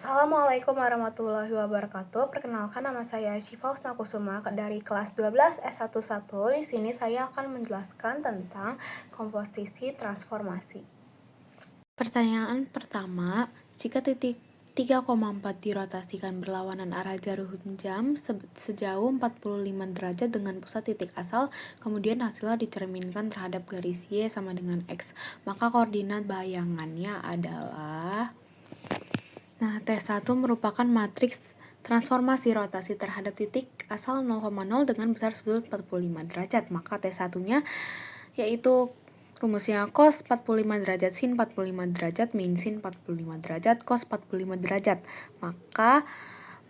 Assalamualaikum warahmatullahi wabarakatuh. Perkenalkan, nama saya Syifa Husnakusuma dari kelas 12 S11. Di sini saya akan menjelaskan tentang komposisi transformasi. Pertanyaan pertama, jika titik 3,4 dirotasikan berlawanan arah jarum jam sejauh 45 derajat dengan pusat titik asal, kemudian hasilnya dicerminkan terhadap garis Y sama dengan X, maka koordinat bayangannya adalah... Nah, T1 merupakan matriks transformasi rotasi terhadap titik asal 0,0 dengan besar sudut 45 derajat. Maka T1-nya yaitu rumusnya cos 45 derajat sin 45 derajat min sin 45 derajat cos 45 derajat. Maka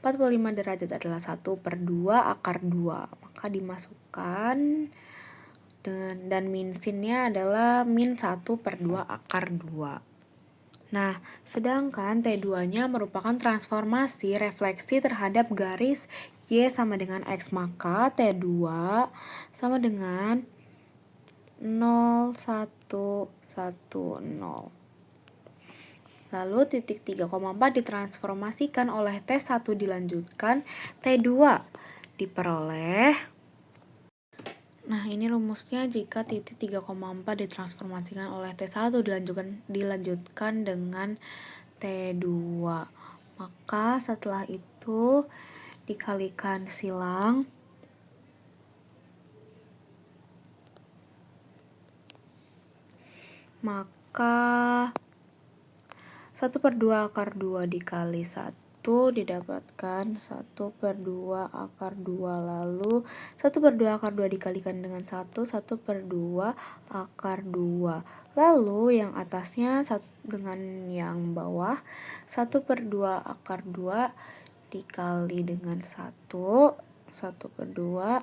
45 derajat adalah 1/2 akar 2. Maka dimasukkan dan min sinnya adalah min 1/2 akar 2. Nah, sedangkan T2-nya merupakan transformasi refleksi terhadap garis Y sama dengan X, maka T2 sama dengan 0, 1, 1, 0. Lalu titik 3,4 ditransformasikan oleh T1 dilanjutkan, T2 diperoleh. Nah, ini rumusnya jika titik 3,4 ditransformasikan oleh T1 dilanjutkan dengan T2. Maka setelah itu dikalikan silang. Maka 1/2 akar 2 dikali 1 didapatkan 1/2 akar 2. Lalu 1/2 akar 2 dikalikan dengan 1, 1/2 akar 2. Lalu yang atasnya dengan yang bawah, 1/2 akar 2 dikali dengan 1, 1/2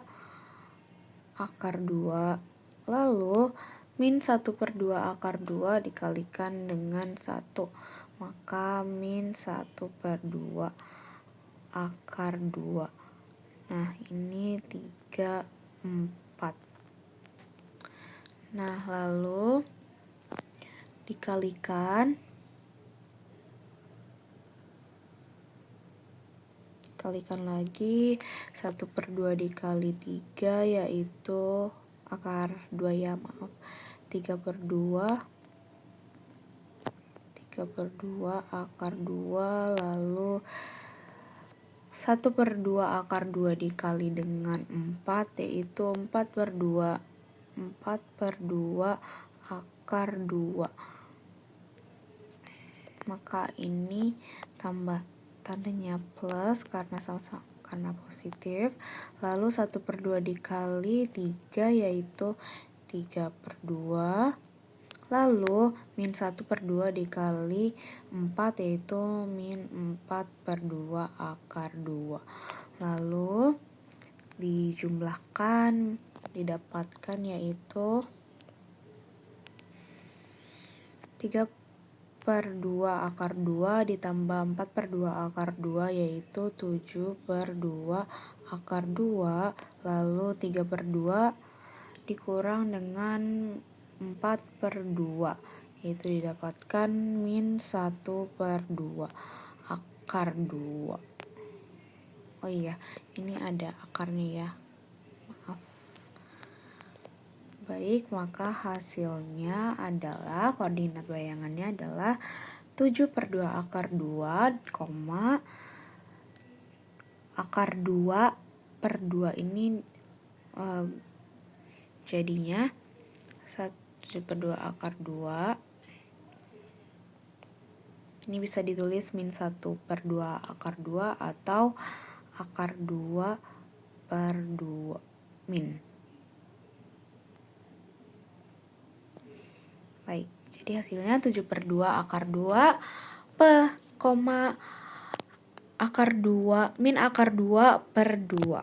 akar 2. Lalu min 1/2 akar 2 dikalikan dengan 1. Maka min 1/2 akar 2. Nah, ini 3, 4. Nah, lalu dikalikan lagi 1/2 dikali 3 yaitu akar 2 ya, maaf. 3/2 akar 2. Lalu 1/2 akar 2 dikali dengan 4 yaitu 4/2 akar 2. Maka ini tambah tandanya plus karena sama-sama karena positif. Lalu 1/2 dikali 3 yaitu 3/2. Lalu min 1/2 dikali 4 yaitu min 4/2 akar 2. Lalu dijumlahkan didapatkan yaitu 3/2 akar 2 ditambah 4/2 akar 2 yaitu 7/2 akar 2. Lalu 3/2 dikurang dengan 4/2 yaitu didapatkan min 1/2 akar 2. Oh iya, ini ada akarnya ya, maaf. Baik, maka hasilnya adalah koordinat bayangannya adalah 7/2 akar 2, akar 2/2 ini jadinya 7/2 akar 2. Ini bisa ditulis min 1/2 akar 2 atau akar 2/2 min. Baik, jadi hasilnya 7/2 akar 2 akar 2 min akar 2/2.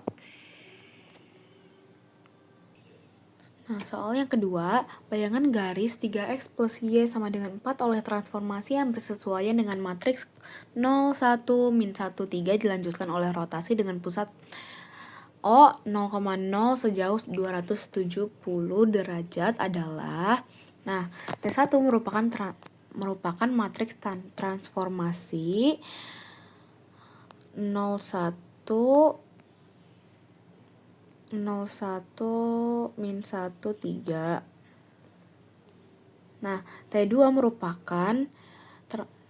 Nah, soal yang kedua, bayangan garis 3X plus Y sama dengan 4 oleh transformasi yang bersesuaian dengan matriks 0, 1, min 1, 3 dilanjutkan oleh rotasi dengan pusat O 0,0 sejauh 270 derajat adalah... Nah, T1 merupakan matriks transformasi 01 min 1 3. Nah, T2 merupakan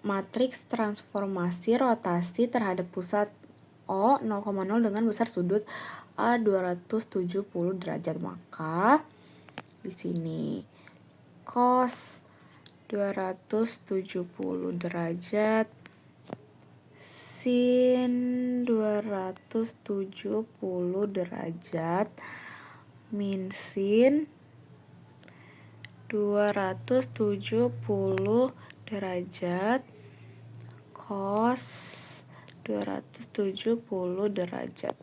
matriks transformasi rotasi terhadap pusat O 0,0 dengan besar sudut A 270 derajat. Maka di sini cos 270 derajat sin 270 derajat min sin 270 derajat cos 270 derajat.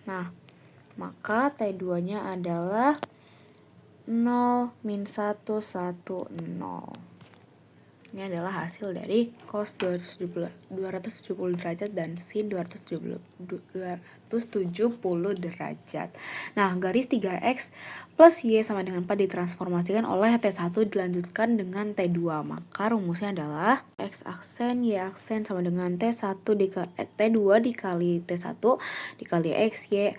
Nah, maka T2-nya adalah 0 min 1 1 0. Ini adalah hasil dari cos 270 derajat dan sin 270 derajat. Nah, garis 3x plus y sama dengan 4 ditransformasikan oleh T1 dilanjutkan dengan T2. Maka rumusnya adalah x aksen y aksen sama dengan T2 dikali T1 dikali x y.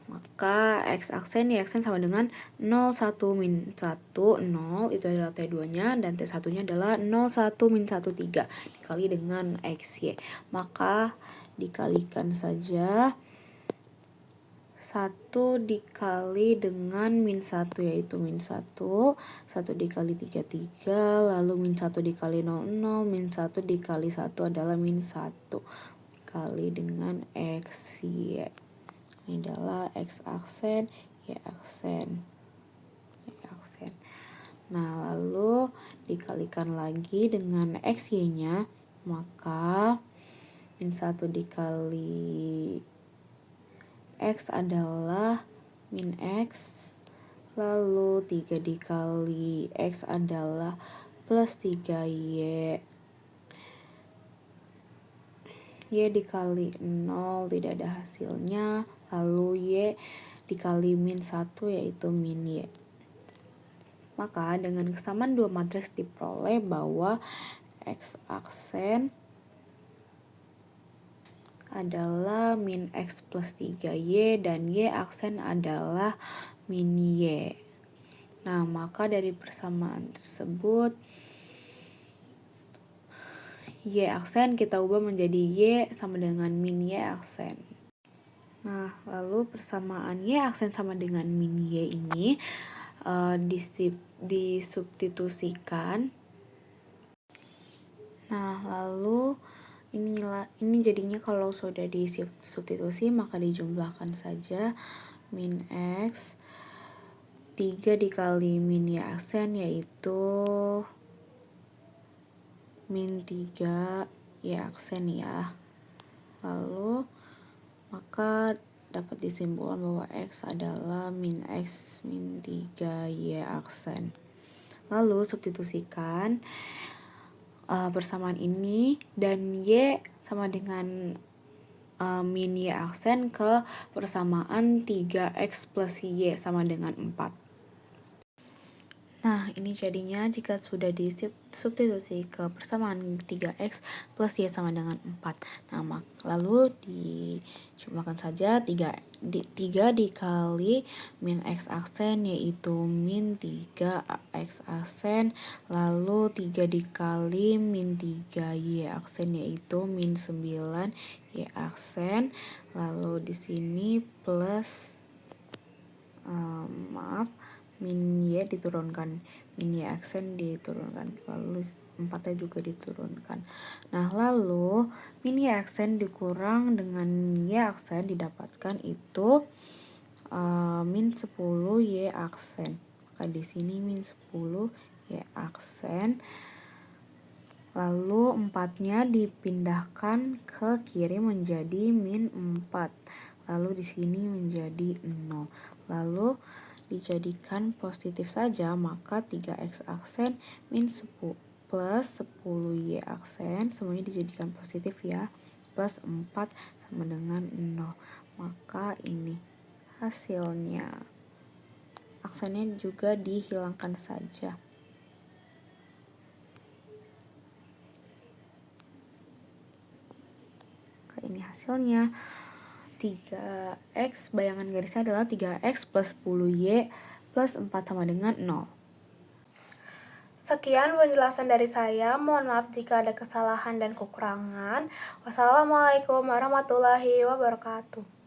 Maka x aksen y aksen sama dengan 0 1 min 1 0, itu adalah T2-nya, dan T1-nya adalah 0 1 min 1 3 dikali dengan x y. Maka dikalikan saja 1 dikali dengan min 1 yaitu min 1, 1 dikali 3 3, lalu min 1 dikali 0 0, min 1 dikali 1 adalah min 1 dikali dengan x y. Ini adalah x aksen, y aksen. Nah, lalu dikalikan lagi dengan x y-nya, maka min 1 dikali x adalah min x, lalu 3 dikali x adalah plus 3y. Y dikali 0 tidak ada hasilnya, lalu Y dikali min 1 yaitu min Y. Maka dengan kesamaan dua matriks diperoleh bahwa X aksen adalah min X plus 3Y dan Y aksen adalah min Y. Nah, maka dari persamaan tersebut Y aksen kita ubah menjadi Y sama dengan min Y aksen. Nah, lalu persamaan Y aksen sama dengan min Y ini disubstitusikan. Nah, lalu ini jadinya kalau sudah disubstitusi maka dijumlahkan saja min X 3 dikali min Y aksen yaitu min 3 Y aksen ya. Lalu maka dapat disimpulkan bahwa X adalah min X min 3 Y aksen. Lalu substitusikan persamaan ini dan Y sama dengan min Y aksen ke persamaan 3X plus Y sama dengan 4. Nah, ini jadinya jika sudah disubstitusi ke persamaan 3x plus y sama dengan 4. Nah, lalu dijumlahkan saja 3 dikali min x aksen yaitu min 3 x aksen, lalu 3 dikali min 3 y aksen yaitu min 9 y aksen, lalu di sini plus min y diturunkan, min y aksen diturunkan, lalu 4-nya juga diturunkan. Nah, lalu min y aksen dikurang dengan y aksen didapatkan itu min 10 y aksen. Maka di sini min 10 y aksen. Lalu 4-nya dipindahkan ke kiri menjadi min 4. Lalu di sini menjadi 0. Lalu dijadikan positif saja, maka 3x aksen min 10 plus 10y aksen semuanya dijadikan positif ya, plus 4 sama dengan 0. Maka ini hasilnya. Aksennya juga dihilangkan saja. Ini hasilnya 3x, bayangan garisnya adalah 3x plus 10y plus 4 sama dengan 0. Sekian penjelasan dari saya. Mohon maaf jika ada kesalahan dan kekurangan. Wassalamualaikum warahmatullahi wabarakatuh.